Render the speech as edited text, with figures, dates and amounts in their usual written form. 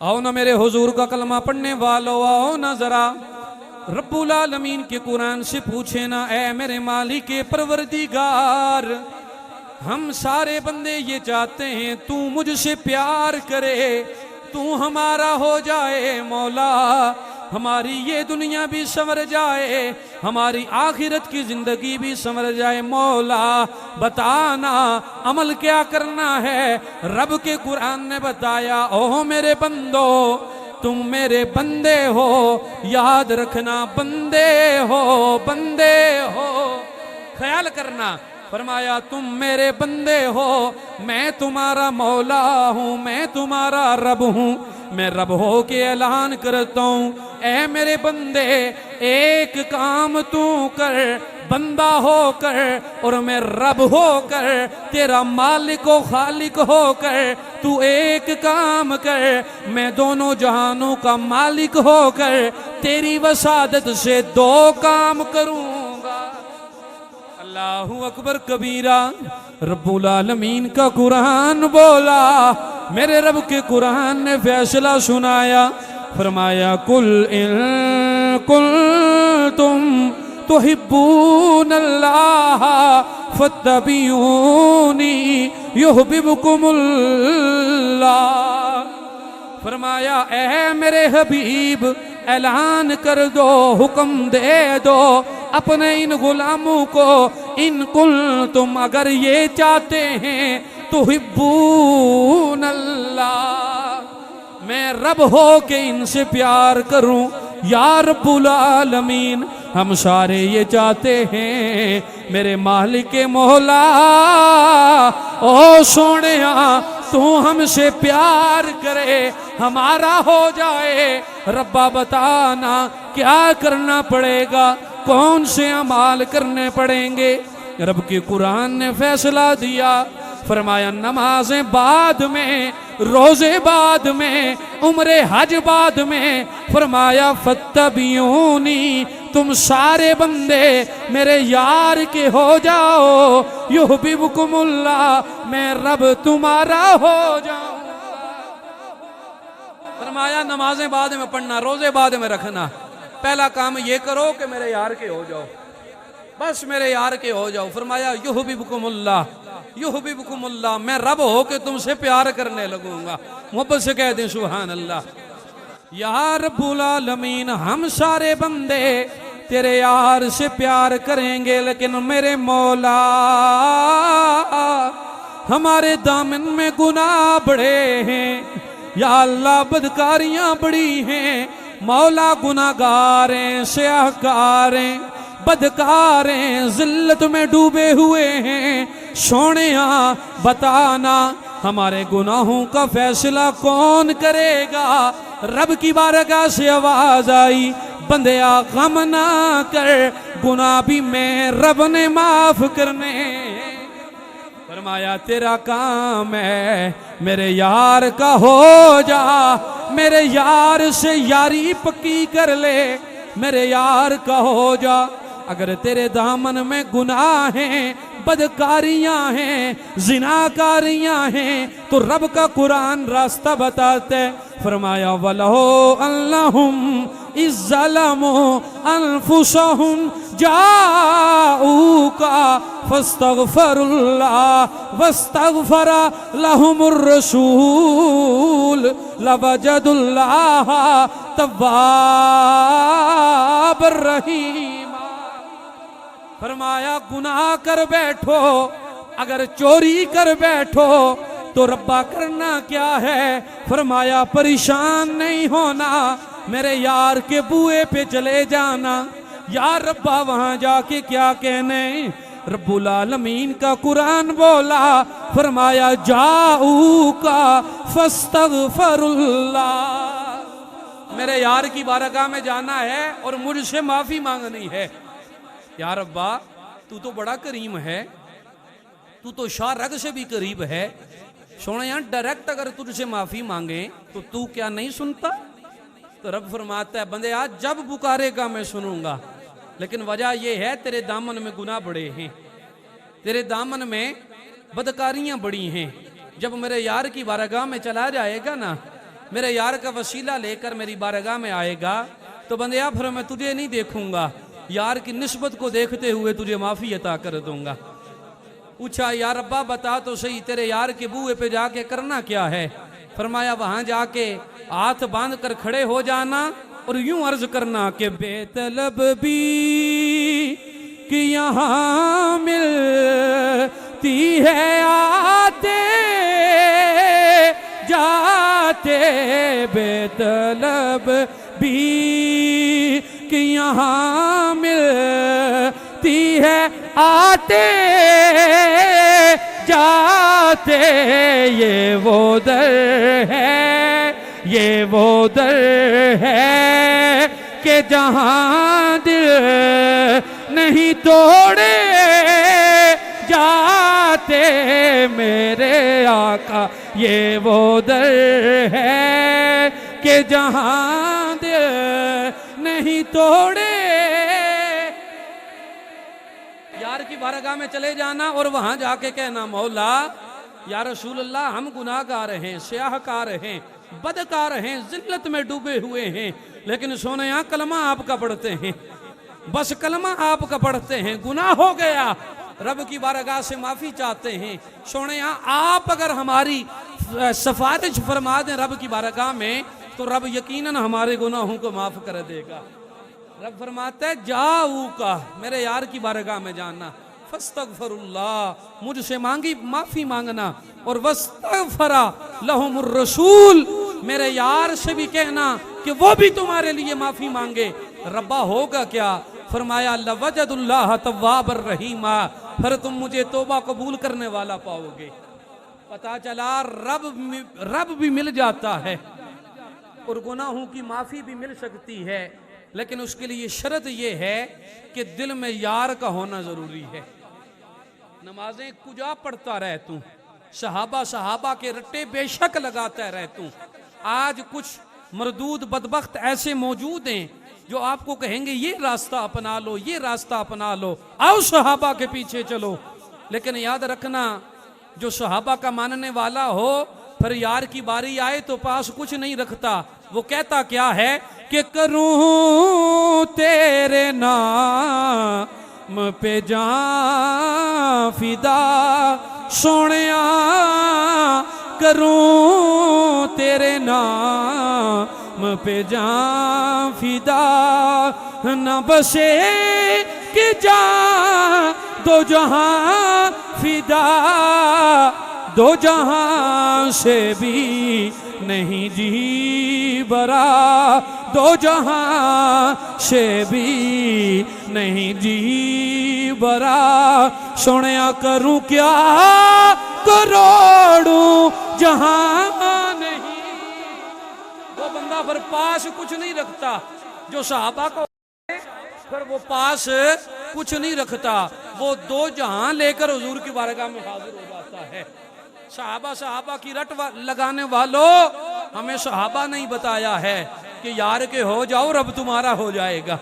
आओ ना मेरे हुजूर का कलमा पढ़ने वालों, आओ ना जरा रब्बुल आलमीन के कुरान से पूछे ना, ऐ मेरे मालिक के परवरदिगार, हम सारे बंदे ये चाहते हैं तू मुझसे प्यार करे, तू हमारा हो जाए मौला, हमारी ये दुनिया भी संवर जाए, हमारी आखिरत की जिंदगी भी संवर जाए। मौला बताना अमल क्या करना है। रब के कुरान ने बताया, ओह मेरे बंदो तुम मेरे बंदे हो, याद रखना बंदे हो, बंदे हो, ख्याल करना। फरमाया तुम मेरे बंदे हो, मैं तुम्हारा मौला हूँ, मैं तुम्हारा रब हूँ। मैं रब हो के ऐलान करता हूँ, ऐ मेरे बंदे एक काम तू कर, बंदा होकर और मैं रब होकर, तेरा मालिक व खालिक होकर तू एक काम कर, मैं दोनों जहानों का मालिक होकर तेरी वसादत से दो काम करूँगा। अल्लाहु अकबर कबीरा। रब्बुल आलमीन का कुरान बोला, मेरे रब के कुरान ने फैसला सुनाया। फरमाया कुल इन कुंतुम तुहिब्बून अल्लाह फत्तबिऊनी युहब्बुकुमुल्लाह। फरमाया ऐ मेरे हबीब ऐलान कर दो, हुक्म दे दो अपने इन गुलामों को, इन कुल तुम अगर ये चाहते हैं तो हिब्बून अल्लाह, मैं रब हो के इनसे प्यार करूं। या रब्बुल आलमीन हम सारे ये चाहते हैं मेरे मालिक मौला, ओ सोनिया तू हमसे प्यार करे, हमारा हो जाए। रब्बा बताना क्या करना पड़ेगा, कौन से अमाल करने पड़ेंगे। रब के कुरान ने फैसला दिया। फरमाया नमाजें बाद में, रोजे बाद में, उम्रे हज बाद में। फरमाया फत्तबियूनी तुम सारे बंदे मेरे यार के हो जाओ, युहब्बुकुमुल्लाह मैं रब तुम्हारा हो जाऊं। फरमाया नमाजें बाद में पढ़ना, रोजे बाद में रखना, पहला काम ये करो कि मेरे यार के हो जाओ, बस मेरे यार के हो जाओ। फरमाया युहब्बुकुमुल्लाह, युहब्बुकुमुल्लाह मैं रब हो के तुमसे प्यार करने लगूंगा। मोहब्बत से कह दें सुभान अल्लाह। या रब्बुल आलमीन हम सारे बंदे तेरे यार से प्यार करेंगे, लेकिन मेरे मौला हमारे दामन में गुनाह बड़े हैं। या अल्लाह बदकारियां बड़ी हैं। मौला गुनाहगारें, स्याहकारें, बदकारें, जिल्लत में डूबे हुए हैं। सोनिया बताना हमारे गुनाहों का फैसला कौन करेगा। रब की बारगाह से आवाज आई, बंदया गम ना कर, गुनाह भी मैं रब ने माफ करने। फरमाया तेरा काम है मेरे यार का हो जा, मेरे यार से यारी पक्की कर ले, मेरे यार का हो जा। अगर तेरे दामन में गुनाह हैं, बदकारियां हैं, जिनाकारियां हैं, तो रब का कुरान रास्ता बताते। फरमाया वलहो अल्लाहुम इज़्ज़लमु अनफुसहुम जाऊका फस्तगफरुल्लाह वस्तगफरा लहुमुर रसूल लवजदुल्लाह तव्वाबर रहीम। फरमाया गुनाह कर बैठो, अगर चोरी कर बैठो तो रब्बा करना क्या है। फरमाया परेशान नहीं होना, मेरे यार के बुए पे चले जाना। यार रब्बा वहां जाके क्या कहने। रब्बुल आलमीन का कुरान बोला, फरमाया जाऊका फस्तगफरुल्लाह, मेरे यार की बारगाह में जाना है और मुझसे माफी मांगनी है। यार अब्बा तू तो बड़ा करीम है, तू तो शाह रग से भी करीब है। सोना यार डायरेक्ट अगर तुझसे माफी मांगे तो तू क्या नहीं सुनता। तो रब फरमाता है बंदे आज जब पुकारेगा मैं सुनूंगा, लेकिन वजह यह है तेरे दामन में गुनाह बड़े हैं, तेरे दामन में बदकारियां बड़ी हैं। जब मेरे यार की बारगाह में चला जाएगा ना मेरे यार का वसीला लेकर मेरी बारगाह में आएगा तो बंदिया फिर मैं तुझे नहीं देखूंगा, यार की निस्बत को देखते हुए तुझे माफी अता कर दूंगा। पूछा यार अब्बा बता तो सही, तेरे यार के बूहे पे जाके करना क्या है? फरमाया वहां जाके हाथ बांध कर खड़े हो जाना और यूं अर्ज करना कि बेतलब भी कि यहाँ मिलती है आते जाते, बेतलब भी कि यहाँ मिलती है आते जाते, ये वो दर है, ये वो दर है कि जहां दिल नहीं तोड़े जाते मेरे आका, ये वो दर है कि जहां दिल नहीं तोड़े। यार की बारगाह में चले जाना और वहां जाके कहना मौला या रसूल अल्लाह हम गुनाहगार हैं, स्याहकार हैं, बदकार हैं, जिल्लत में डूबे हुए हैं, लेकिन सोने यहाँ कलमा आपका पढ़ते हैं, बस कलमा आपका पढ़ते हैं, गुनाह हो गया, रब की बारगाह से माफी चाहते हैं। सोने यहाँ आप अगर हमारी सिफारिश फरमा दें रब की बारगाह में तो रब यकीनन हमारे गुनाहों को माफ कर देगा। रब फरमाता है जाऊ का मेरे यार की बारगाह में जाना, फस्तगफिरुल्लाह मुझसे मांगी माफी मांगना, और वस्तगफरा लहुमुर रसूल मेरे यार से भी कहना कि वो भी तुम्हारे लिए माफी मांगे। रब्बा होगा क्या? फरमाया लवजदुल्लाह तव्वाबर रहीमा, फिर तुम मुझे तौबा कबूल करने वाला पाओगे। पता चला रब भी मिल जाता है और गुनाहों की माफी भी मिल सकती है, लेकिन उसके लिए शर्त यह है कि दिल में यार का होना जरूरी है। नमाजें कुजा पढ़ता रह तू, सहाबा के रट्टे बेशक लगाता रह तू। आज कुछ मरदूद बदबख्त ऐसे मौजूद हैं जो आपको कहेंगे ये रास्ता अपना लो, ये रास्ता अपना लो, आओ सहाबा के पीछे चलो, लेकिन याद रखना जो सहाबा का मानने वाला हो फिर यार की बारी आए तो पास कुछ नहीं रखता। वो कहता क्या है कि करूं तेरे नाम पे जान फिदा सोनिया, करूं तेरे नाम पे जान फिदा, न बसे कि जान दो जहां फिदा, दो जहां से भी नहीं जी बरा, दो जहां से भी नहीं जी बरा, सोनिया करूं क्या करोड़ों जहां नहीं। वो बंदा फिर पास कुछ नहीं रखता जो सहाबा को, फिर वो पास कुछ नहीं रखता, वो दो जहां लेकर हुजूर की बारगाह में हाजिर हो जाता है। सहाबा की रट लगाने वालों, हमें सहाबा नहीं बताया है कि यार के हो जाओ रब तुम्हारा हो जाएगा।